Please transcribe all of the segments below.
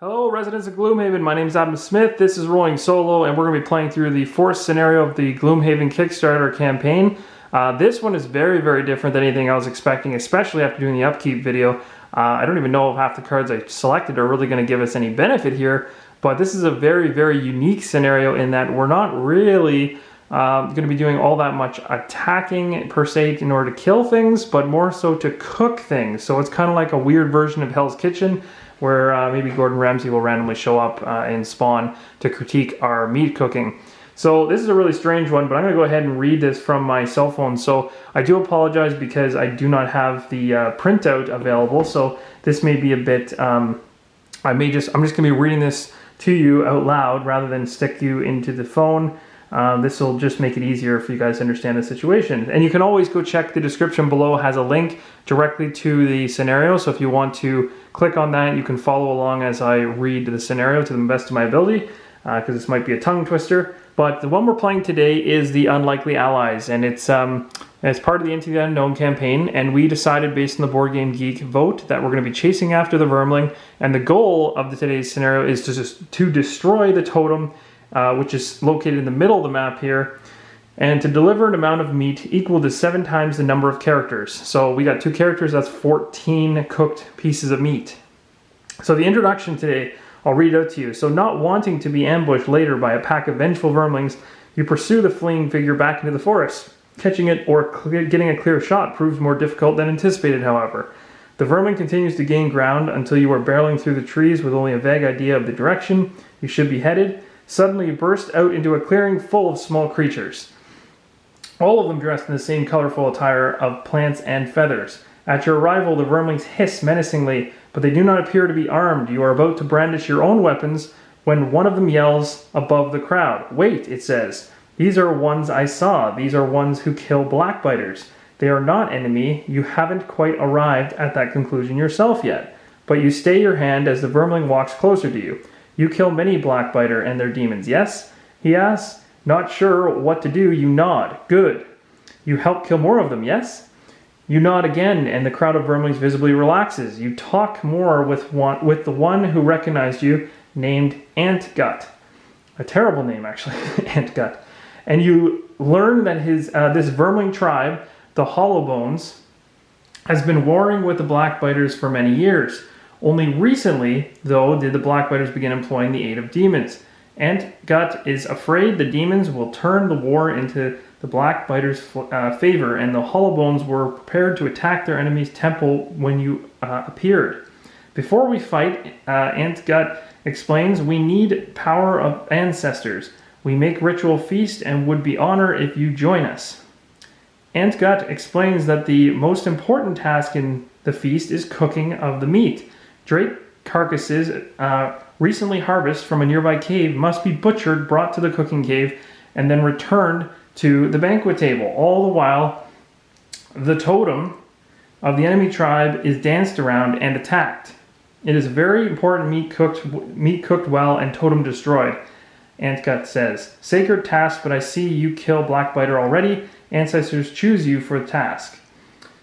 Hello residents of Gloomhaven, my name is Adam Smith, this is Rolling Solo, and we're going to be playing through the fourth scenario of the Gloomhaven Kickstarter campaign. This one is very different than anything I was expecting, especially after doing the upkeep video. I don't even know if half the cards I selected are really going to give us any benefit here, but this is a very unique scenario in that we're not really going to be doing all that much attacking per se in order to kill things, but more so to cook things. So it's kind of like a weird version of Hell's Kitchen, where maybe Gordon Ramsay will randomly show up and spawn to critique our meat cooking. So this is a really strange one, but I'm going to go ahead and read this from my cell phone. So I do apologize because I do not have the printout available, so this may be a bit, I'm just going to be reading this to you out loud rather than stick you into the phone. This will just make it easier for you guys to understand the situation. And you can always go check the description below, has a link directly to the scenario. So if you want to click on that, you can follow along as I read the scenario to the best of my ability, because this might be a tongue twister. But the one we're playing today is the Unlikely Allies, and it's part of the Into the Unknown campaign, and we decided based on the Board Game Geek vote that we're going to be chasing after the Vermling, and the goal of today's scenario is to destroy the totem, which is located in the middle of the map here, and to deliver an amount of meat equal to 7 times the number of characters. So we got 2 characters, that's 14 cooked pieces of meat. So the introduction today, I'll read it out to you. So not wanting to be ambushed later by a pack of vengeful vermlings, you pursue the fleeing figure back into the forest. Catching it or getting a clear shot proves more difficult than anticipated, however. The vermin continues to gain ground until you are barreling through the trees with only a vague idea of the direction you should be headed. Suddenly you burst out into a clearing full of small creatures, all of them dressed in the same colorful attire of plants and feathers. At your arrival, the vermlings hiss menacingly, but they do not appear to be armed. You are about to brandish your own weapons when one of them yells above the crowd. "Wait," it says. "These are ones I saw. These are ones who kill blackbiters. They are not enemy. You haven't quite arrived at that conclusion yourself yet. But you stay your hand as the vermling walks closer to you. You kill many blackbiter and their demons, yes?" he asks. Not sure what to do, you nod. Good. You help kill more of them, yes? You nod again, and the crowd of vermlings visibly relaxes. You talk more with the one who recognized you, named Antgut. A terrible name, actually, Antgut. And you learn that this vermling tribe, the Hollowbones, has been warring with the blackbiters for many years. Only recently, though, did the blackbiters begin employing the aid of demons. Antgut is afraid the demons will turn the war into the blackbiters' favor, and the Hollowbones were prepared to attack their enemy's temple when you appeared. Before we fight, Antgut explains, we need power of ancestors. We make ritual feast and would be honored if you join us. Antgut explains that the most important task in the feast is cooking of the meat. Drake carcasses recently harvested from a nearby cave must be butchered, brought to the cooking cave, and then returned to the banquet table. All the while, the totem of the enemy tribe is danced around and attacked. It is very important meat cooked well and totem destroyed, Antgut says. Sacred task, but I see you kill blackbiter already. Ancestors choose you for the task.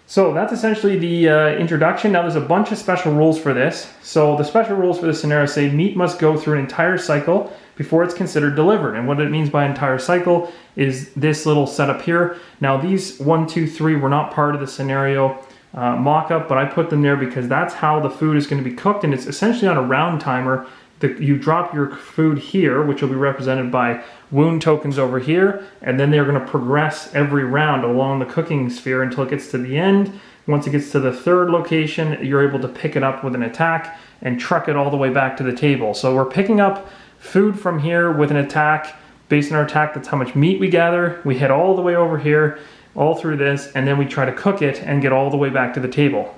So that's essentially the introduction. Now there's a bunch of special rules for this. So the special rules for this scenario say meat must go through an entire cycle before it's considered delivered. And what it means by entire cycle is this little setup here. Now these 1, 2, 3 were not part of the scenario mock-up, but I put them there because that's how the food is going to be cooked, and it's essentially on a round timer. You drop your food here, which will be represented by wound tokens over here, and then they're going to progress every round along the cooking sphere until it gets to the end. Once it gets to the 3rd location, you're able to pick it up with an attack and truck it all the way back to the table. So we're picking up food from here with an attack. Based on our attack, that's how much meat we gather. We head all the way over here, all through this, and then we try to cook it and get all the way back to the table.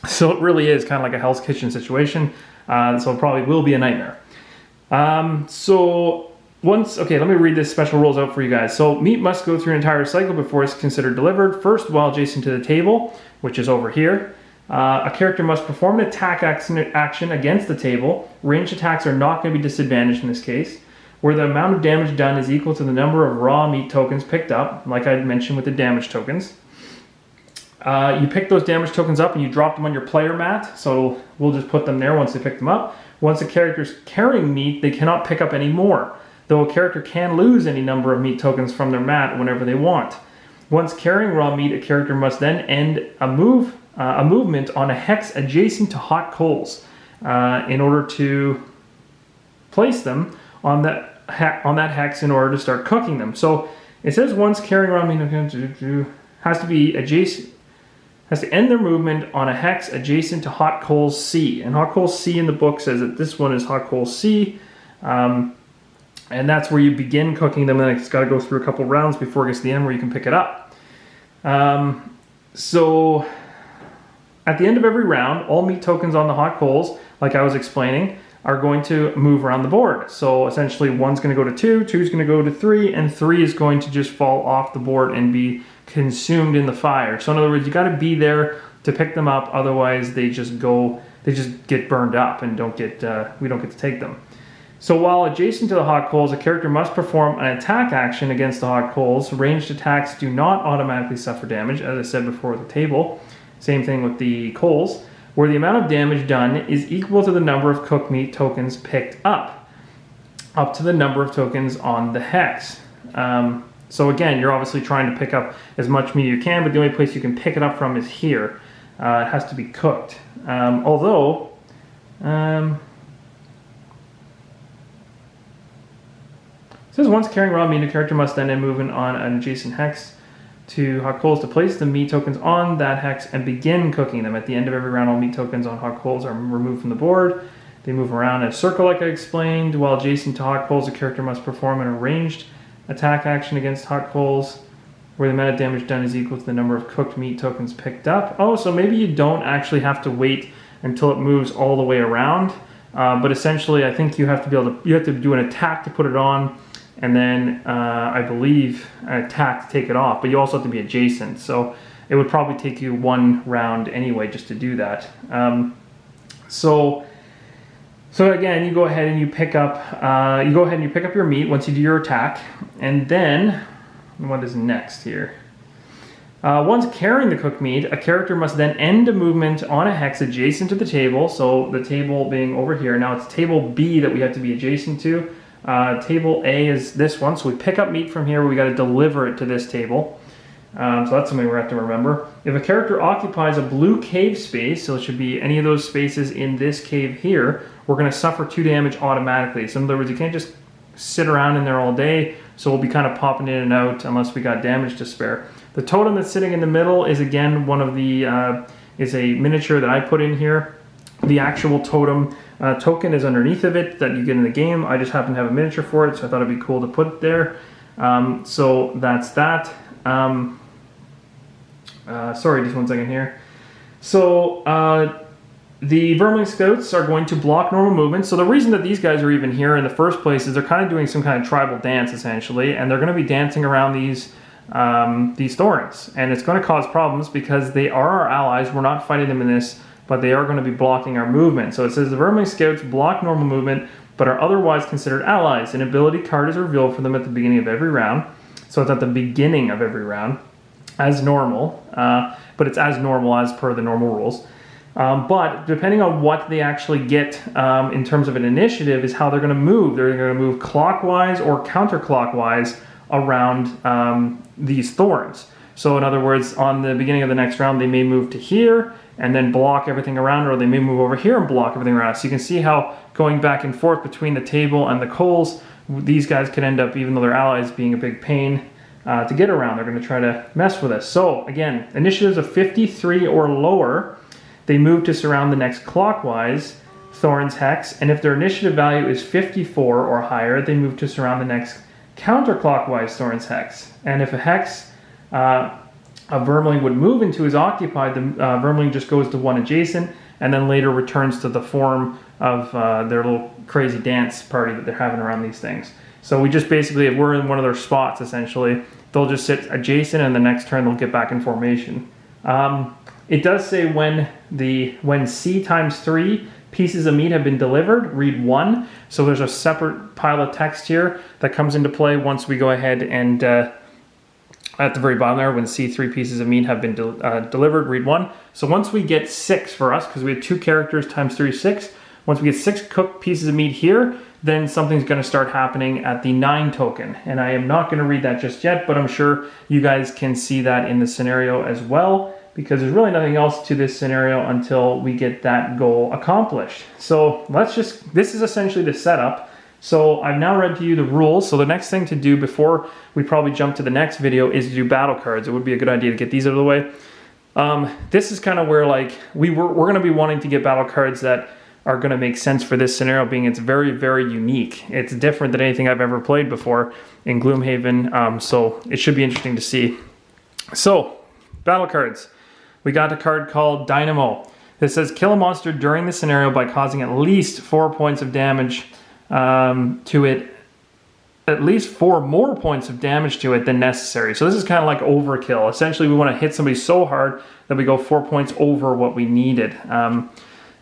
So it really is kind of like a Hell's Kitchen situation. So it probably will be a nightmare. Okay, let me read this special rules out for you guys. So meat must go through an entire cycle before it's considered delivered. First, while adjacent to the table, which is over here, a character must perform an attack action against the table. Ranged attacks are not going to be disadvantaged in this case, where the amount of damage done is equal to the number of raw meat tokens picked up, like I mentioned with the damage tokens. You pick those damage tokens up and you drop them on your player mat, so we'll just put them there once they pick them up. Once a character is carrying meat, they cannot pick up any more, though a character can lose any number of meat tokens from their mat whenever they want. Once carrying raw meat, a character must then end a movement on a hex adjacent to hot coals in order to place them on that hex in order to start cooking them. So it says once carrying raw meat has to end their movement on a hex adjacent to hot coals C. And hot coals C in the book says that this one is hot coals C. And that's where you begin cooking them, and it's got to go through a couple rounds before it gets to the end where you can pick it up. So at the end of every round, all meat tokens on the hot coals, like I was explaining, are going to move around the board. So essentially 1's going to go to 2, 2's going to go to 3, and 3 is going to just fall off the board and be consumed in the fire. So in other words, you got to be there to pick them up, otherwise they just get burned up and we don't get to take them. So while adjacent to the hot coals, a character must perform an attack action against the hot coals. Ranged attacks do not automatically suffer damage, as I said before with the table. Same thing with the coals, where the amount of damage done is equal to the number of cooked meat tokens picked up to the number of tokens on the hex. So again, you're obviously trying to pick up as much meat as you can, but the only place you can pick it up from is here. It has to be cooked. It says once carrying raw meat, a character must then end movement on an adjacent hex to hot coals to place the meat tokens on that hex and begin cooking them. At the end of every round, all meat tokens on hot coals are removed from the board. They move around in a circle like I explained. While adjacent to hot coals, a character must perform an arranged attack action against hot coals where the amount of damage done is equal to the number of cooked meat tokens picked up. Oh, so maybe you don't actually have to wait until it moves all the way around. But essentially, I think you have to do an attack to put it on, and then I believe an attack to take it off, but you also have to be adjacent. So it would probably take you one round anyway just to do that. So again, you go ahead and you pick up your meat once you do your attack, and then what is next here? Once carrying the cooked meat, a character must then end a movement on a hex adjacent to the table. So the table being over here. Now it's table B that we have to be adjacent to. Table A is this one, so we pick up meat from here, we got to deliver it to this table. So that's something we have to remember. If a character occupies a blue cave space, so it should be any of those spaces in this cave here, we're going to suffer 2 damage automatically. So in other words, you can't just sit around in there all day, so we'll be kind of popping in and out unless we got damage to spare. The totem that's sitting in the middle is again one of the, is a miniature that I put in here. The actual totem token is underneath of it that you get in the game. I just happen to have a miniature for it, so I thought it'd be cool to put there. So that's that. Sorry, just one second here. So the Vermling Scouts are going to block normal movement. So the reason that these guys are even here in the first place is they're kind of doing some kind of tribal dance essentially, and they're going to be dancing around these thorns, and it's going to cause problems because they are our allies. We're not fighting them in this, but they are going to be blocking our movement. So it says the Vermling Scouts block normal movement, but are otherwise considered allies. An ability card is revealed for them at the beginning of every round. So it's at the beginning of every round, as normal, but it's as normal as per the normal rules. But depending on what they actually get in terms of an initiative is how they're going to move. They're going to move clockwise or counterclockwise around these thorns. So in other words, on the beginning of the next round, they may move to here and then block everything around, or they may move over here and block everything around. So you can see how going back and forth between the table and the coals, these guys could end up, even though they're allies, being a big pain to get around. They're going to try to mess with us. So again, initiatives of 53 or lower, they move to surround the next clockwise Thorn's hex, and if their initiative value is 54 or higher, they move to surround the next counterclockwise Thorn's hex. And if a hex a Vermling would move into is occupied, the Vermling just goes to one adjacent and then later returns to the form of their little crazy dance party that they're having around these things. So we just basically, if we're in one of their spots essentially, they'll just sit adjacent and the next turn they'll get back in formation. It does say when C times 3 pieces of meat have been delivered, read 1. So there's a separate pile of text here that comes into play once we go ahead and at the very bottom there, when C 3 pieces of meat have been delivered, read 1. So once we get 6 for us, because we have 2 characters times 3 is 6, Once we get 6 cooked pieces of meat here, then something's going to start happening at the 9 token. And I am not going to read that just yet, but I'm sure you guys can see that in the scenario as well, because there's really nothing else to this scenario until we get that goal accomplished. So this is essentially the setup. So I've now read to you the rules. So the next thing to do before we probably jump to the next video is to do battle cards. It would be a good idea to get these out of the way. This is kind of where like we're going to be wanting to get battle cards that are going to make sense for this scenario, being it's very, very unique. It's different than anything I've ever played before in Gloomhaven, so it should be interesting to see. So, battle cards. We got a card called Dynamo. This says kill a monster during the scenario by causing at least 4 points of damage to it, at least 4 more points of damage to it than necessary. So this is kind of like overkill. Essentially, we want to hit somebody so hard that we go 4 points over what we needed.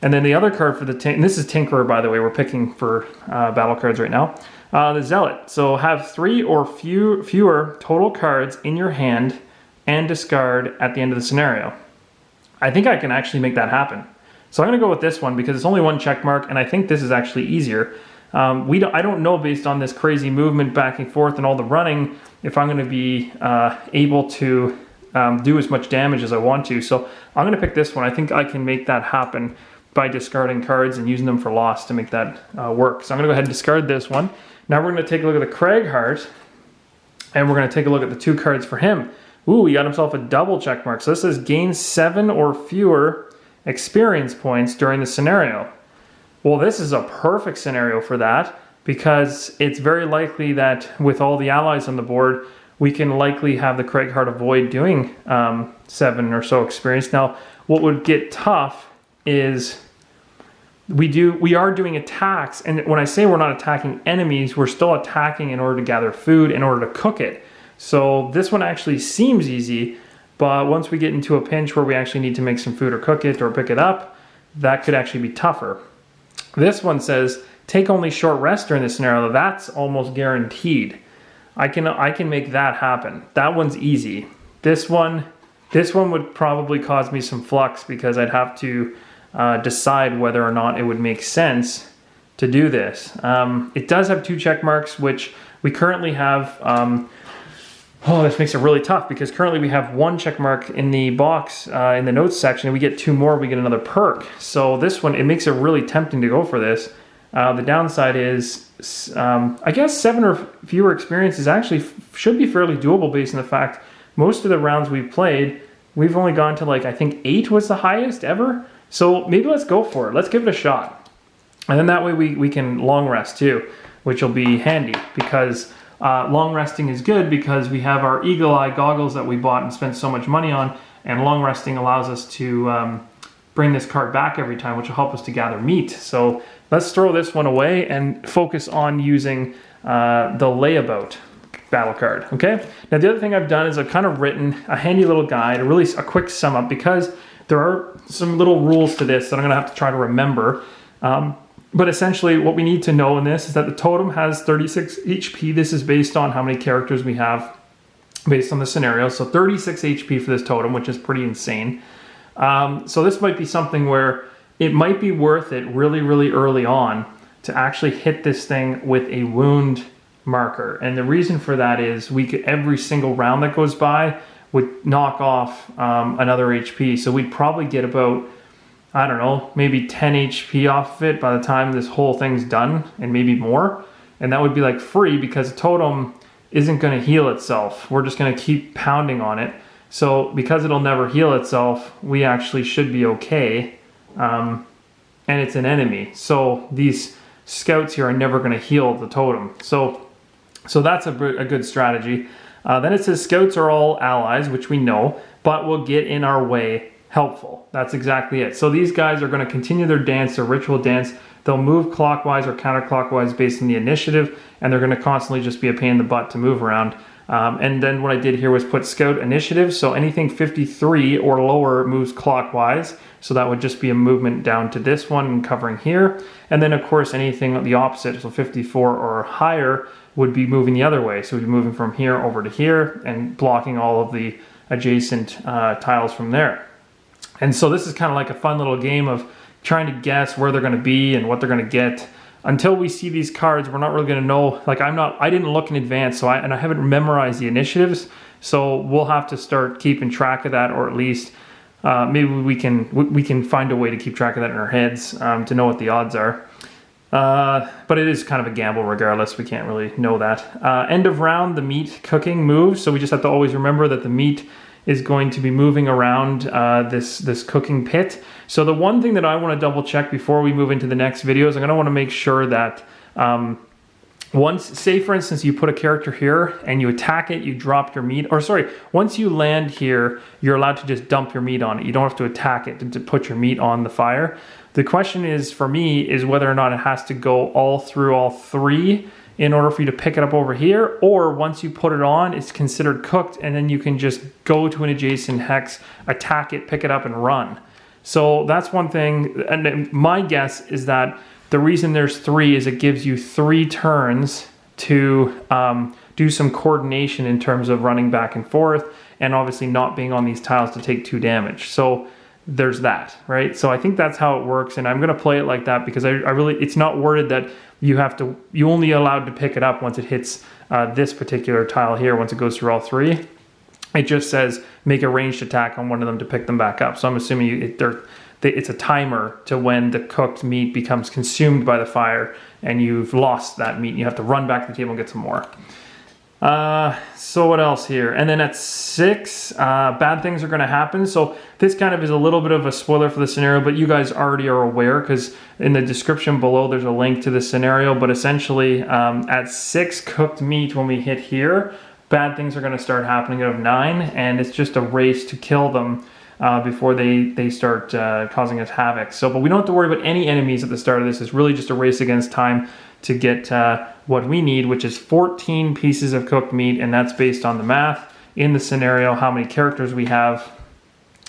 And then the other card for the and this is Tinkerer, by the way. We're picking for battle cards right now. The Zealot. So have 3 or fewer total cards in your hand and discard at the end of the scenario. I think I can actually make that happen. So I'm going to go with this one because it's only 1 check mark, and I think this is actually easier. I don't know, based on this crazy movement back and forth and all the running, if I'm going to be able to do as much damage as I want to. So I'm going to pick this one. I think I can make that happen by discarding cards and using them for loss to make that work. So I'm going to go ahead and discard this one. Now we're going to take a look at the Cragheart, and we're going to take a look at the 2 cards for him. Ooh, he got himself a double check mark. So this says gain 7 or fewer experience points during the scenario. Well, this is a perfect scenario for that, because it's very likely that with all the allies on the board, we can likely have the Cragheart avoid doing 7 or so experience. Now, what would get tough is we are doing attacks, and when I say we're not attacking enemies, we're still attacking in order to gather food, in order to cook it. So this one actually seems easy, but once we get into a pinch where we actually need to make some food or cook it or pick it up, that could actually be tougher. This one says take only short rest during this scenario. That's almost guaranteed. I can make that happen. That one's easy. This one would probably cause me some flux, because I'd have to decide whether or not it would make sense to do this. It does have 2 check marks, which we currently have. This makes it really tough, because currently we have 1 check mark in the box in the notes section, and we get 2 more, we get another perk. So this one, it makes it really tempting to go for this. The downside is, I guess 7 or fewer experiences actually should be fairly doable, based on the fact most of the rounds we've played, we've only gone to like, I think 8 was the highest ever. So maybe let's go for it. Let's give it a shot. And then that way we can long rest too, which will be handy, because long resting is good because we have our eagle eye goggles that we bought and spent so much money on, and long resting allows us to bring this card back every time, which will help us to gather meat. So let's throw this one away and focus on using the layabout battle card. Okay. Now the other thing I've done is I've kind of written a handy little guide, a quick sum up, because there are some little rules to this that I'm going to have to try to remember. But essentially what we need to know in this is that the totem has 36 HP. This is based on how many characters we have based on the scenario. So 36 HP for this totem, which is pretty insane. So this might be something where it might be worth it really, really early on to actually hit this thing with a wound marker. And the reason for that is every single round that goes by would knock off another HP. So we'd probably get about, I don't know, maybe 10 HP off of it by the time this whole thing's done, and maybe more. And that would be like free, because a totem isn't going to heal itself. We're just going to keep pounding on it. So because it'll never heal itself, we actually should be okay. And it's an enemy. So these scouts here are never going to heal the totem. So that's a good strategy. Then it says scouts are all allies, which we know, but will get in our way helpful. That's exactly it. So these guys are going to continue their dance, their ritual dance. They'll move clockwise or counterclockwise based on the initiative, and they're going to constantly just be a pain in the butt to move around. And then what I did here was put scout initiative. So anything 53 or lower moves clockwise. So that would just be a movement down to this one and covering here. And then of course anything the opposite, so 54 or higher, would be moving the other way. So we'd be moving from here over to here and blocking all of the adjacent tiles from there. And so this is kind of like a fun little game of trying to guess where they're going to be and what they're going to get. Until we see these cards, we're not really going to know. Like I didn't look in advance, so I haven't memorized the initiatives. So we'll have to start keeping track of that, or at least maybe we can find a way to keep track of that in our heads to know what the odds are. But it is kind of a gamble regardless. We can't really know that. End of round, the meat cooking moves. So we just have to always remember that the meat is going to be moving around this cooking pit. So the one thing that I want to double check before we move into the next video is I'm going to want to make sure that once, say for instance, you put a character here and you attack it, you drop your meat, or sorry, once you land here, you're allowed to just dump your meat on it. You don't have to attack it to put your meat on the fire. The question is, for me, is whether or not it has to go all through all three in order for you to pick it up over here, or once you put it on, it's considered cooked, and then you can just go to an adjacent hex, attack it, pick it up, and run. So that's one thing, and my guess is that the reason there's three is it gives you 3 turns to do some coordination in terms of running back and forth, and obviously not being on these tiles to take 2 damage. So there's that, right? So I think that's how it works, and I'm gonna play it like that because I really, it's not worded that you only allowed to pick it up once it hits this particular tile here, once it goes through all 3. It just says make a ranged attack on one of them to pick them back up. So I'm assuming it's a timer to when the cooked meat becomes consumed by the fire and you've lost that meat. You have to run back to the table and get some more. So what else here? And then at 6, bad things are going to happen. So this kind of is a little bit of a spoiler for the scenario, but you guys already are aware because in the description below there's a link to the scenario. But essentially at 6 cooked meat, when we hit here, bad things are going to start happening out of 9, and it's just a race to kill them before they start causing us havoc. So, but we don't have to worry about any enemies at the start of this. It's really just a race against time to get what we need, which is 14 pieces of cooked meat, and that's based on the math in the scenario, how many characters we have.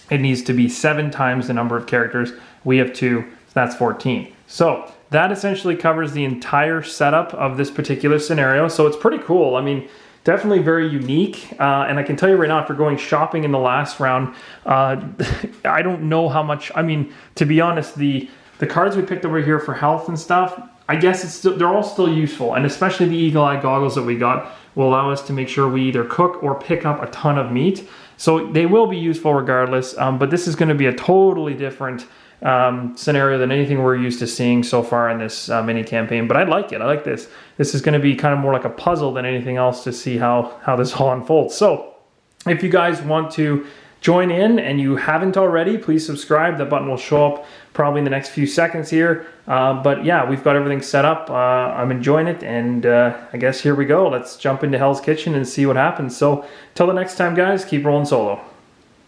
It needs to be 7 times the number of characters. We have 2, so that's 14. So that essentially covers the entire setup of this particular scenario. So it's pretty cool. I mean, definitely very unique, and I can tell you right now, after going shopping in the last round, I don't know how much, I mean, to be honest, the cards we picked over here for health and stuff, I guess they're all still useful, and especially the eagle eye goggles that we got will allow us to make sure we either cook or pick up a ton of meat. So they will be useful regardless, but this is going to be a totally different scenario than anything we're used to seeing so far in this mini campaign. But I like it. I like this. This is going to be kind of more like a puzzle than anything else to see how this all unfolds. So if you guys want to join in and you haven't already, please subscribe. The button will show up probably in the next few seconds here. But yeah, we've got everything set up. I'm enjoying it, and I guess here we go. Let's jump into Hell's Kitchen and see what happens. So till the next time, guys, keep rolling solo.